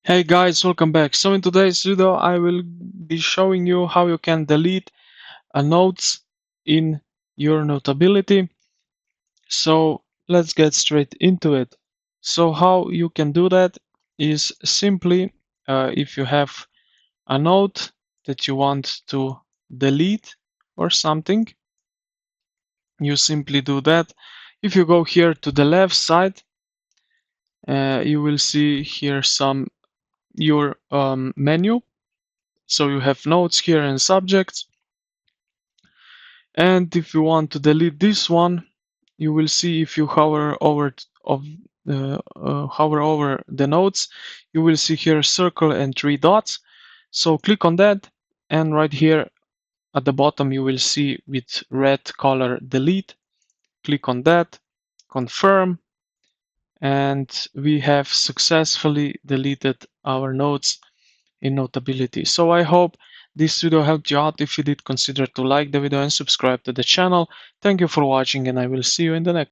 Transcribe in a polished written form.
Hey guys, welcome back. So in today's video, I will be showing you how you can delete a notes in your Notability. So let's get straight into it. So how you can do that is simply if you have a note that you want to delete or something, you simply do that. If you go here to the left side, you will see here your menu. So you have notes here and subjects. And if you want to delete this one, you will see if you hover over the notes, you will see here a circle and three dots. So click on that, and right here at the bottom you will see with red color delete. Click on that, confirm, and we have successfully deleted our notes in Notability. So I hope this video helped you out. If you did, consider to like the video and subscribe to the channel. Thank you for watching, and I will see you in the next